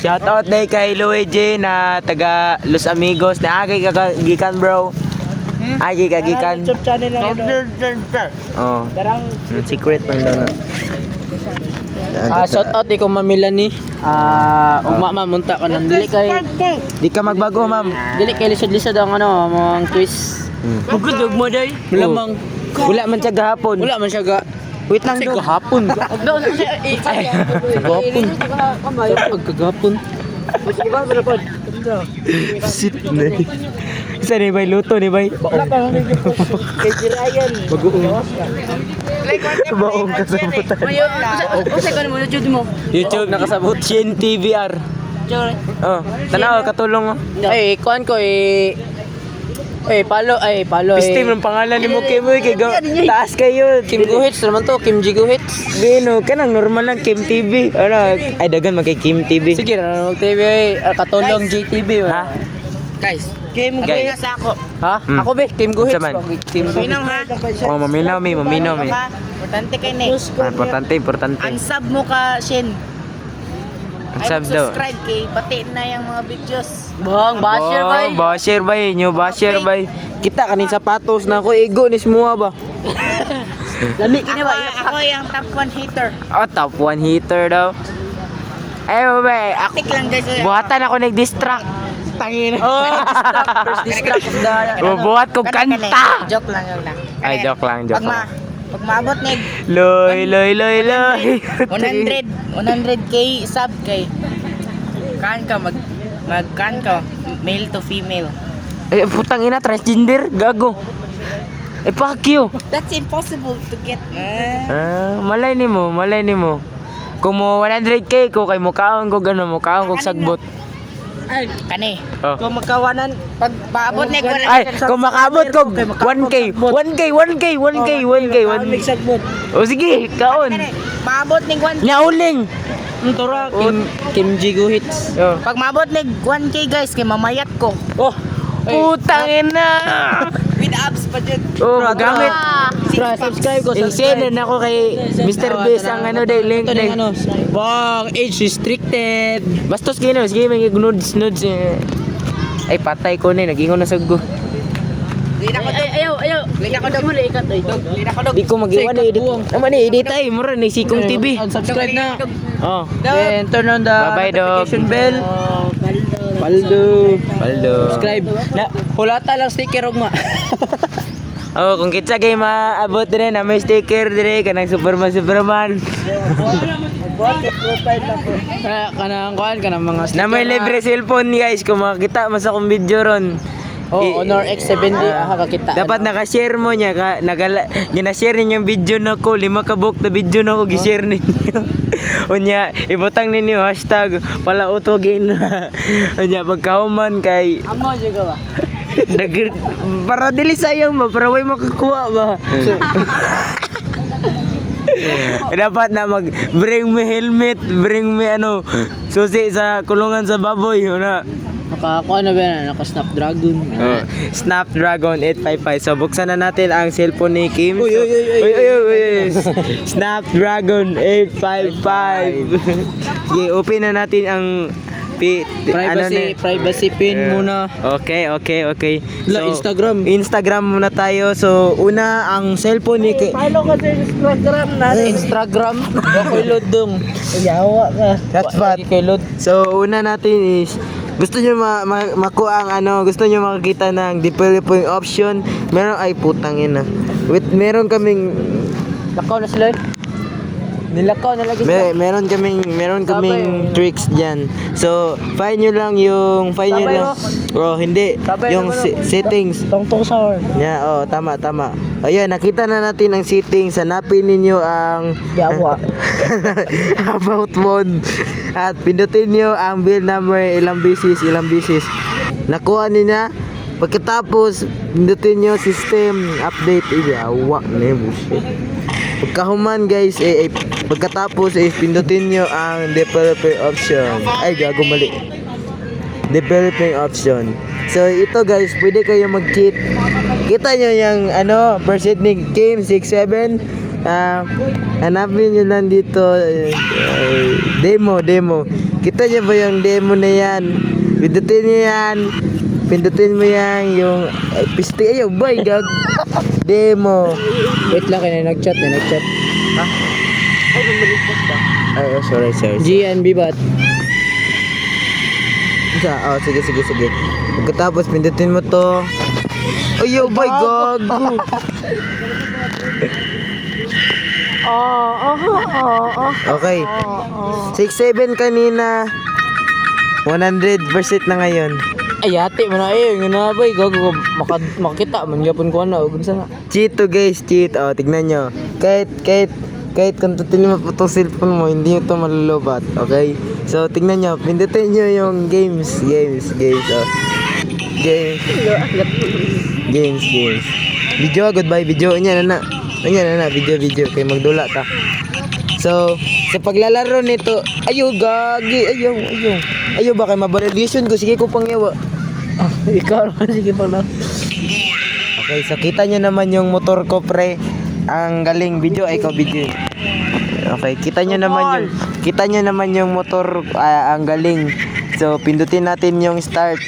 Shout out day kay Luigi na taga Los Amigos na agay kagikan bro. Agay kagikan. YouTube channel lang ito. Oh. Darang Secret man daw na. Shout out ikaw Ma'am Melanie. Ugma mamunta ka nang dili kay Di ka magbago ma'am. dili kay lisod-lisod ang ano, mga twist. Pagkudog mo day. Malamang Wala man siya gahapon. wala man siya ga. Wait lang do. Gahapon. Daw na siya gahapon. Pagkagahapon. sige ba dapat. Sit na. Isa ni bay luto ni bay. Kay Jirayan. Baong kasabutan. Usa ka mo YouTube mo. YouTube nakasabot Shin TVR. Oh, tanaw katulong mo. Kuan ko palo Pistim ng pangalan ni mo Kim kay taas kayo. Kim Guhits naman to, Kim G Guhits. Bino kanang normal lang Kim TV. Ano, ay dagan magkay Kim TV. Sige na TV katulong JTV Ha? Guys, Game Guys. guys ako. ha? Mm. Ako be, Kim Guhits. Sa man? Kim Guhits. Minong ha. Oh, maminaw mi. Importante kay Nick. Importante. Ang sub mo ka Shin. Ang sub daw. Subscribe kay pati na yung mga videos. Bang, basher Oh, bay. basher bay, new basher bay. Kita kanin sapatos na ako igo ni semua ba. Lami kini ba? Ako yung top 1 hater. Oh, top 1 hitter daw. Ay, bay, ako Tik lang guys. buhatan ako nag-distract. Tangin. Oh, first distract of the Buhat ko kanta. Joke lang yun lang. Ay, joke lang. Pag maabot ni Loy. 100k sub kay kan ka kan ka male to female. Eh, putang ina, transgender, gago. Eh, fuck you. That's impossible to get. Malay ni mo. Kung mo 100k ko kay mukaon ko gano, mukaon ko sagbot. Kani. Oh. Kung magkawanan pag paabot ni Ay, kung makabot ko 1k. sagbot. O sige, kaon. Kani, maabot ni 1k. Nyauling. Tura Kim G Guhits. Oh. Pag maabot ni 1k guys, kay mamayat ko. Oh, Putang ina. With abs pa dyan. Oh, magamit. subscribe ko. I-send na ako kay Mr. Beast ang ano day link Ito day. ano. Bang, age restricted. Bastos kino, sige may nudes. Ay patay ko na, nagingon na saggo. Lina ko dog. Ayaw. Lina ko dog. Mo ikat ay. Lina ko dog. Di ko mag-iwan na edit. Naman ni edit ay, mura ni Sikong TV. Subscribe na. Oh. Then turn on the Bye-bye, dog. notification bell. Paldo. Subscribe. Na hulata lang sticker ugma. Oh, kung kitsa kay maabot dire na may sticker dire kanang Superman. Kanang kuan kanang mga sticker. Na may libre cellphone guys, kung makakita mas akong video ron. Oh, Honor X70 kakita. Dapat naka-share mo niya gina-share ninyo yung video na ko 5 ka book na video na ko gi-share ninyo. Unya ibutang ninyo hashtag pala utogin. Unya pagkahuman kay Amo juga ba? para dili sayang ba para way makakuha ba. Dapat na bring me helmet, bring me susi sa kulungan sa baboy na. Nakakuha na ba na? Naka-Snapdragon. Snapdragon 855. So buksan na natin ang cellphone ni Kim. Uy. Snapdragon 855. Sige, open na natin ang Privacy pin muna. Okay. La, Instagram muna tayo. So una ang cellphone ni Follow ka sa Instagram natin. Instagram. Ako'y load dong. Yawa ka. That's bad. Kay load. So una natin is gusto nyo makuha ang gusto nyo makakita ng developing option. Meron ay putang ina. Meron kaming Lakaw na sila. Nilakaw na lagi meron kaming tricks diyan. So, find nyo lang. Oh, hindi. Sabay Yung naman, settings. Tongtong sour. Yeah, tama. Ayun, nakita na natin ang settings. Hanapin ninyo ang Yawa. about phone. At pindutin nyo ang bill number ilang bisis. Nakuha niya. Pagkatapos, pindutin nyo system update. Yawa na yung bullshit. Pagkahuman guys, pagkatapos pindutin nyo ang developer option. Ay, gago mali. Developing option. So ito guys, pwede kayo mag-cheat. Kita nyo yung percent ni Kim 67. Hanapin nyo lang dito demo. Kita niyo ba yung demo na yan? Pindutin niyo yan. Pindutin mo yan yung piste ayaw boy gag demo. Wait lang, kaya nag-chat. Ha? Ay, oh, sorry. GNB bat. Sige. Pagkatapos pindutin mo to. Ayaw boy gag. Okay. 6-7 kanina. 100% na ngayon. Ay, ate mo na yun na boy. Gago, makita man yapon ko na. Huwag na. Cheat to guys, cheat. Oh, tignan nyo. Kahit kung tutunin mo po itong cellphone mo, hindi nyo ito malulubat. Okay? So, tignan nyo. Pindutin nyo yung games. Oh. Games. Video, goodbye. Video. Yan na. Video. Kaya magdula ta. So, sa paglalaro nito, ayaw, gagi. Ayaw ba kayo mabalalisyon ko? Sige ko pang yawa. Ikaw naman, sige pa na. Okay, so kita nyo naman yung motor ko, pre. Ang galing video, ikaw video. Okay, kita nyo naman yung motor, ang galing. So, pindutin natin yung start.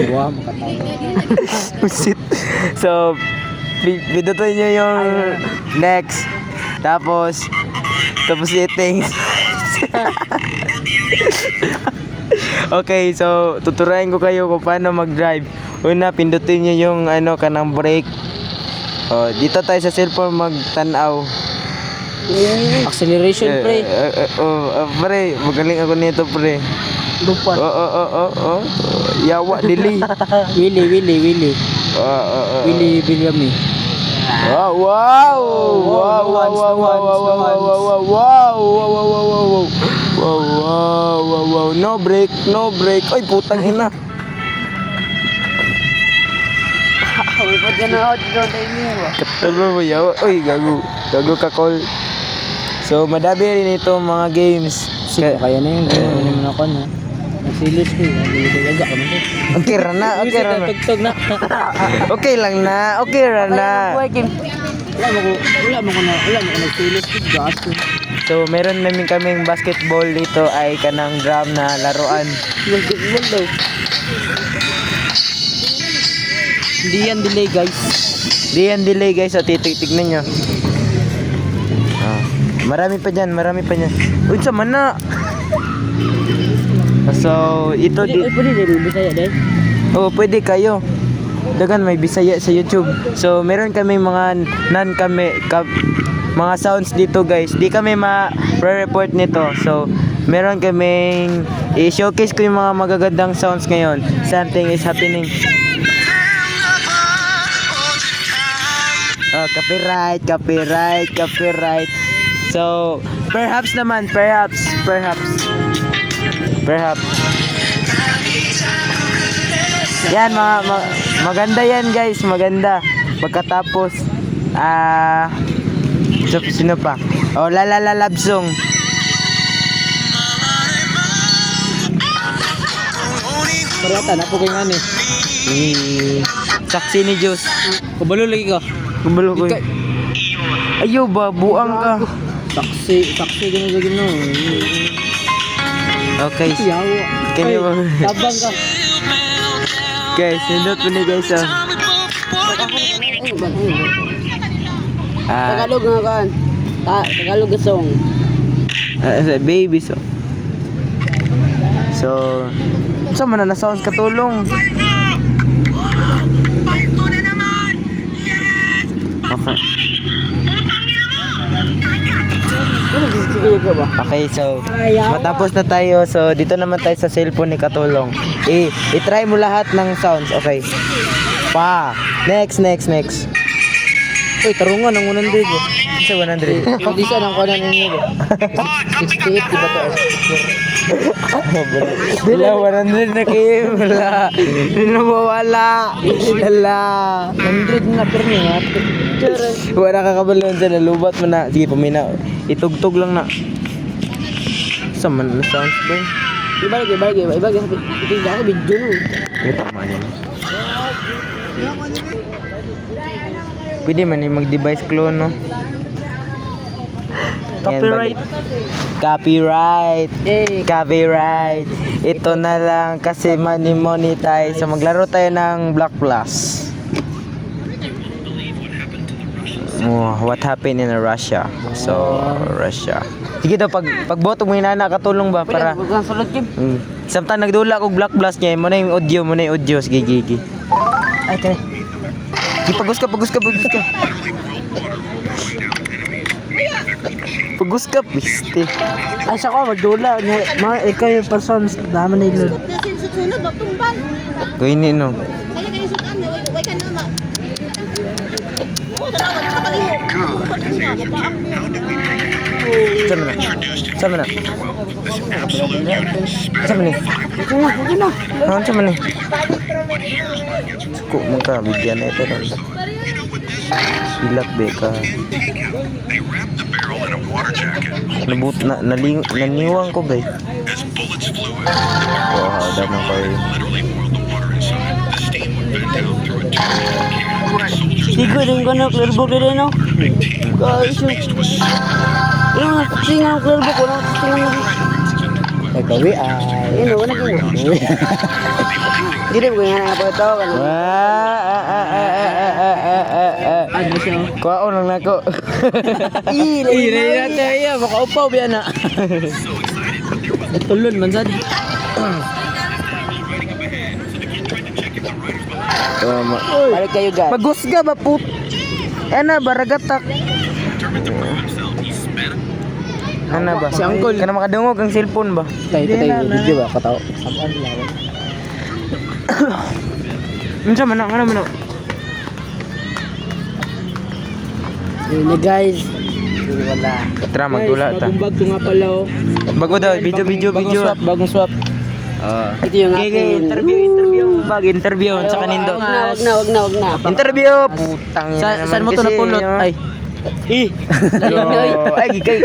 Wow, makatawa. Shit. So, pindutin nyo yung next. Tapos settings. Okay, so tuturayan ko kayo kung paano mag-drive. Una, pindutin nyo yung kanang brake. Oh, dito tayo sa cellphone magtanaw. Acceleration, pre. Pre, magaling ako nito, pre. Lupan. Yawa, dili. Willy. Willy Bilyami. Wow. No break. Ay, putang ina. Uy, ba't ka na out doon tayo niyo? Katabi mo yawa. Uy, gago ka call. So, madami rin ito mga games. Kaya na yun. Kaya naman ako na. Nagsilos ko yun. Nagsilos ko naman. Okay ra na. Tugtog na. Okay lang na. Wala mo ko nagsilos ko. Gas ko. So, meron namin kaming basketball dito ay kanang drum na laruan. Basketball daw. Hindi yan delay guys. So, tignan nyo. Marami pa dyan. Uy, sama na. So, ito Pwede din Bisaya dahil. Oh, pwede kayo. Dagan may Bisaya sa YouTube. So, meron kami mga mga sounds dito, guys. Di kami ma-report nito. So, meron kaming i-showcase ko yung mga magagandang sounds ngayon. Something is happening. Oh, copyright. So, perhaps. Yan, maganda yan, guys. Maganda. Pagkatapos, sino pa? Oh, La Love Song. Parata na po kayo nga ni. Saksi ni Diyos. Kabalo lagi ka. Kumbalo ko. Ayaw ba? Buang ka. Saksi gino. Okay. Yawa. Kanya mo. Tabang ka. Guys, nindot po ni guys. Tagalog nga kan. Tagalog na song. Baby song. So, saan mo na sounds katulong? Okay. Okay, so matapos na tayo. So dito naman tayo sa cellphone ni Katulong. I-try mo lahat ng sounds. Okay. Next. Uy, tarungan ng 100. Kasi 100. Hindi siya nang kanan ninyo. 68 di ba to? Wala, 100 na kayo. Wala. Hindi na mawala. Wala. 100 na per niya. Wala kakabalon dyan. Nalubat mo na. Sige, paminaw. Itugtog lang na. Saan man na sounds ba? Ibalik. Ito ako video no. Ito, tama yan. Pwede man yung mag-device clone, no? Copyright. Copyright. Eh, Copyright. Ito na lang kasi monetize. So maglaro tayo ng Block Plus. Oh, what happened in Russia? So, Russia. Sige daw, pag boto mo hinana, katulong ba? Para, wala kang sulod, Kim. samtang nagdula ko Block Plus niya, mo na yung audio. Sige, gigi. Ay, kaya. Pagus ka. Pagus ka, piste. Ay, siya ko, magdula. Mga ikaw yung person, naman na ilod. Sunod, magtumbang. Gawin ni, no? Kaya kayo sukan, way ka naman. Oo, tanawan, nakapaliho. Sama na. Sama ni. Suko mo ka, bigyan na ito rin. Silak be ka. Naniwang ko ba? Wow, damang ko eh. Sigo din ko na clear book din, no? Guys, yung singang clear book, wala singang Ay, kawi ay. wala kang Hindi mo kaya nga po ito, ano? Ano siya? Kuwaon lang nako. Ilay na tayo, makaupaw biya na. Tulon man sad. Balik kayo guys. Pagusga ba put? Ana baragatak. Ana ba? Si Uncle. Kana makadungog ang cellphone ba? Tayo video ba kataw. Unsa man ano man? Yun na guys. Wala. Tara magdula ta. Bagong bag ko nga pala oh. Bago daw video. Bagong swap. Ito yung aking Interview sa kanindo. Wag na. Interview putang yan. Saan mo to napulot? Ay. Ay gigay.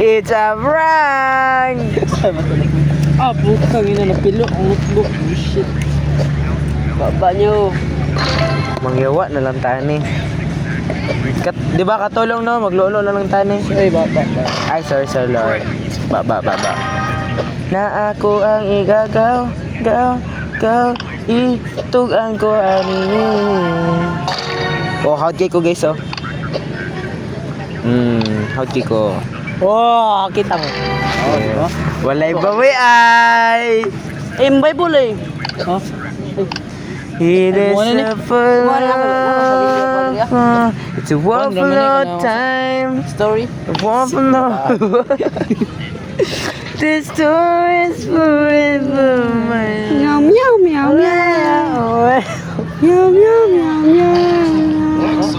It's a prank. Putang ina na pilo. Ang notebook. Shit. Baba nyo. Mangyawa na lang tani. Di ba katulong no? Maglolo na lang tani. Ay, baba. Ay, sorry, Lord. Baba. Na ako ang igagaw, gaw, itugan ko ani. Oh, hot cake ko guys, oh. Hot cake ko. Oh, kita mo. Walay bawi ay. Bible eh. Oh. It is Wala a full It's a wonderful time. Story. Wonderful. This story is forever mine. Meow meow meow meow. Meow meow meow meow.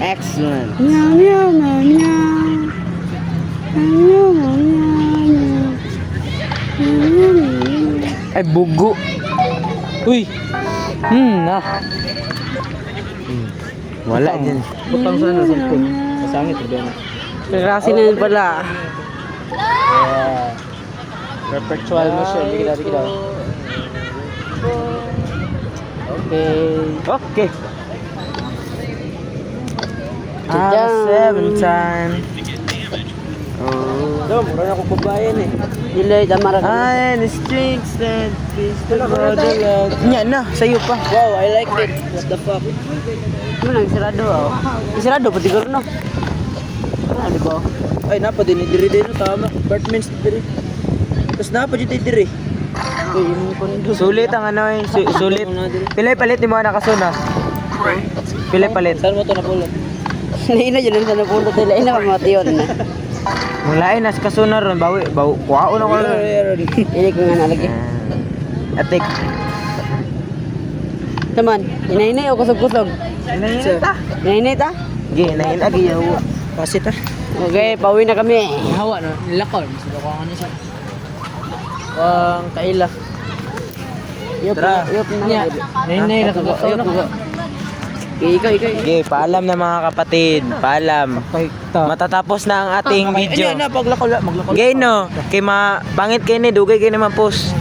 Excellent. Meow meow meow meow. Meow meow meow. Ay, bugo. Uy. Wala dyan. Putang sana cellphone. Masangit ba na? Kasi na yun pala. Perpetual mo siya. Bigla. Okay. Tidang. Seven time. Dom, mura na ako babayan eh. Dilay, damara ka. I the streets that is the borderland. Nya na, sa'yo pa. Wow, I like it. What the fuck? Ano lang, isarado ako. Isarado, pati garo no? Di ba? Ay, napa din, diri no, tama. Apartments diri. Tapos napa dito diri. Uy, yung kondo. Sulit ang ano eh, sulit. Pilay palit ni mga nakasuna. Pilay palit. Saan mo to napulot? Naina dyan sa napulot nila. Ina ka mga tiyon. Mulain nas kasuna ron, bawi, kuwao na ko ron. Hindi ko nga nalagi. Atik. Taman, inainay o kusog-kusog? Inainay ta? Gi, nain agi yawo. Kasi ta. Okay, pauwi na kami. Hawa na, nilakon. Silakuan niya siya. Kaila. Tara. Yop na. Inainay na ko. Ikaw. Gi, paalam na mga kapatid, paalam. Matatapos na ang ating video. Ayan na, paglako. Gay no, kay pangit kay ni dugay kay ni ma-post.